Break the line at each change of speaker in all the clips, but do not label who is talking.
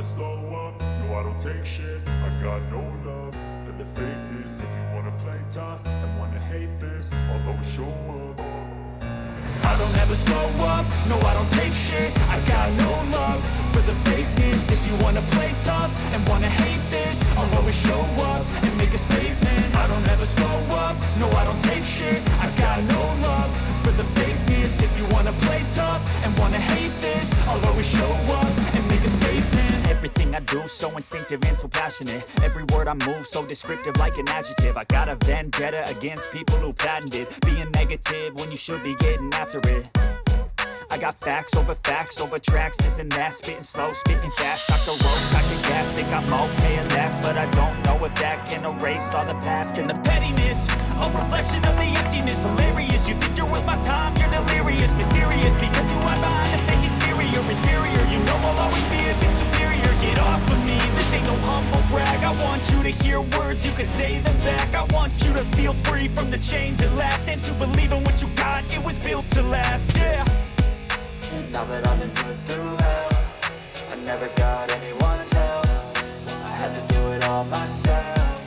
slow up, no I don't take shit. I got no love for the fakeness. If you wanna play tough and wanna hate this, I'll always show up. I don't ever slow up, no I don't take shit. I got no love for the fakeness. If you wanna play tough and wanna hate this, I'll always show up and make a statement. I don't ever slow up, no I don't take shit. I got no love for the fakeness. If you wanna play tough and wanna hate this, I'll always show up and make a statement. Everything I do so instinctive and so passionate. Every word I move so descriptive like an adjective. I got a vendetta against people who patented being negative when you should be getting after it. I got facts over tracks, this and that. Spitting slow, spitting fast, stock the roast, stock the gas. Think I'm okay at last, but I don't know if that can erase all the past. And the pettiness, a reflection of the emptiness. Hilarious, you think you're with my time, you're delirious. Mysterious, because you hide behind a fake exterior. Inferior, you know I'll always be a bit superior. Get off of me, this ain't no humble brag. I want you to hear words, you can say them back. I want you to feel free from the chains at last, and to believe in what you got, it was built to last, yeah.
Now that I've been put through hell, I never got anyone's help. I had to do it all myself.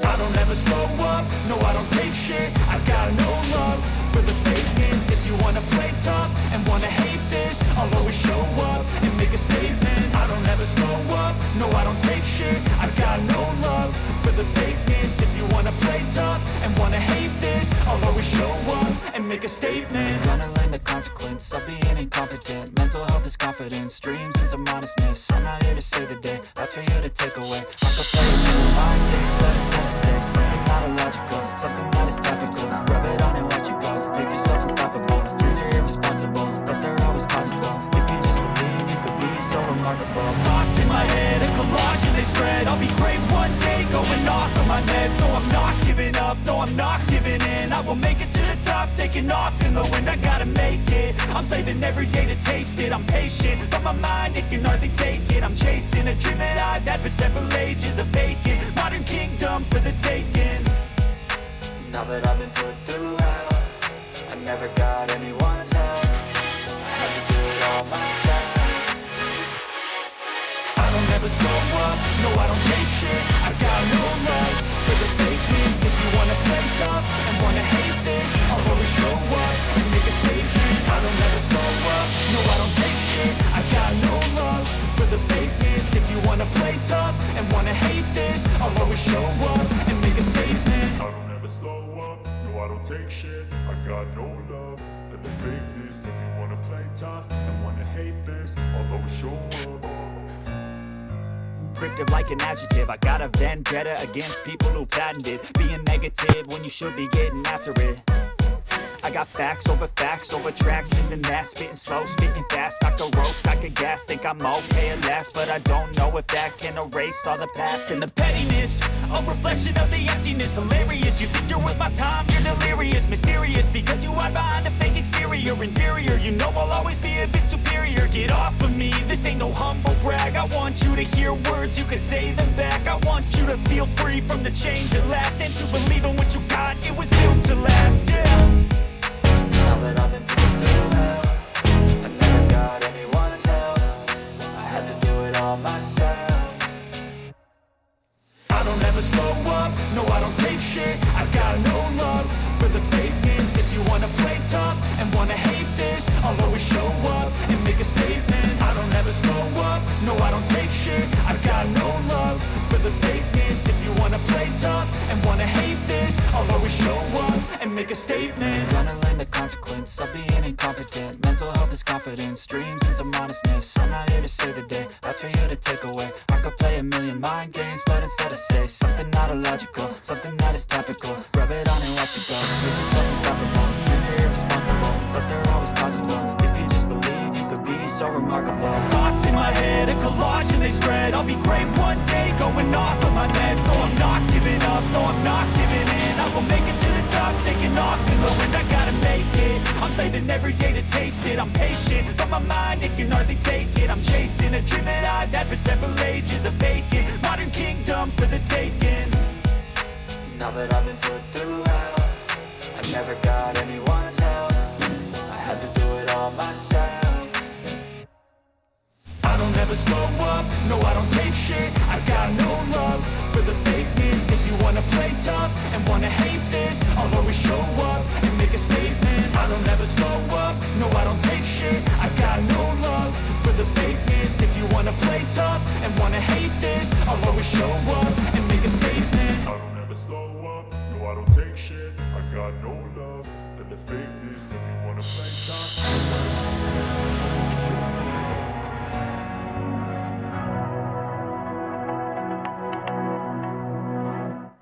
I don't ever slow up, no I don't take shit. I got no love for the fakeness. If you wanna play tough and wanna hate this, I'll always show up and make a statement. I don't ever slow up, no I don't take shit. I got no love for the fakeness. If you wanna play tough and wanna hate this, I'll always show up and make a statement.
Gonna learn the consequence of being incompetent. Mental health is confidence, dreams and some honestness. I'm not here to save the day, that's for you to take away. I could play it in mind games, but instead of say something not illogical, something that is topical. Rub it on and watch it go, make yourself unstoppable. Dreams are irresponsible, but they're always possible. If you just believe, you could be so remarkable.
Thoughts in my head, a collage and they spread. I'll be great one day, going off of my meds. No, I'm not giving up, no, I'm not giving in. I will make it to the top, taking off in the wind. I gotta make it, I'm saving every day to taste it. I'm patient, but my mind, it can hardly take it. I'm chasing a dream that I've had for several ages. A vacant, modern kingdom for the taking.
Now that I've been put through hell, I never got anyone's help. I had to do it all myself.
I don't ever slow up, no I don't take shit. I got no love for the fakeness. If you wanna play tough and wanna hate this, I'll always show up and make a statement. I don't ever slow up, no I don't take shit. I got no love for the fakeness. If you wanna play tough and wanna hate this, I'll always show up and make a statement. I don't ever slow up, no I don't take shit. I got no love for the fakeness. If you wanna play tough and wanna hate this, I'll always show up. Descriptive like an adjective. I got a vendetta against people who patented being negative when you should be getting after it. I got facts over tracks, this and that. Spitting slow, spitting fast, stock the roast, stock the gas. Think I'm okay at last, but I don't know if that can erase all the past. And the pettiness, a reflection of the emptiness. Hilarious, you think you're with my time, you're delirious. Mysterious, because you hide behind a fake exterior. Inferior, you know I'll always be a bit superior. Get off of me, this ain't no humble brag. I want you to hear words, you can say them back. I want you to feel free from the chains at last, and to believe in what you got, it was built to last, yeah.
Now that I've been put through hell, I never got anyone's help. I had to do it all myself.
I don't ever slow up, no I don't take shit. I got no love for the fakeness. If you wanna play tough and wanna hate this, I'll always show up and make a statement. I don't ever slow up, no I don't take shit. I got no love for the fakeness. If you wanna play tough and wanna hate this, I'll always show up and make a statement.
Gonna learn the consequence of being incompetent. Mental health is confidence, dreams and some honestness. I'm not here to save the day, that's for you to take away. I could play a million mind games, but instead of say something not illogical, something that is topical. Rub it on and watch it go, make yourself unstoppable. Dreams are irresponsible, but they're always possible. If you just believe, you could be so remarkable.
Thoughts in my head, a collage and they spread. I'll be great one day, going off of my meds. No, I'm not giving up, no, I'm not giving in. I will make it to the top, taking off in the wind. I gotta make it, I'm saving every day to taste it. I'm patient, but my mind, it can hardly take it. I'm chasing a dream that I've had for several ages. A vacant, modern kingdom for the taking.
Now that I've been put through hell, I never got anyone's help. I had to do it all myself.
I don't ever never slow up, no I don't take shit. I got no love for the fakeness. If you wanna play tough and wanna hate this, I'll always show up and make a statement. I don't ever slow up, no I don't take shit. I got no love for the fakeness. If you wanna play tough and wanna hate this, I'll always show up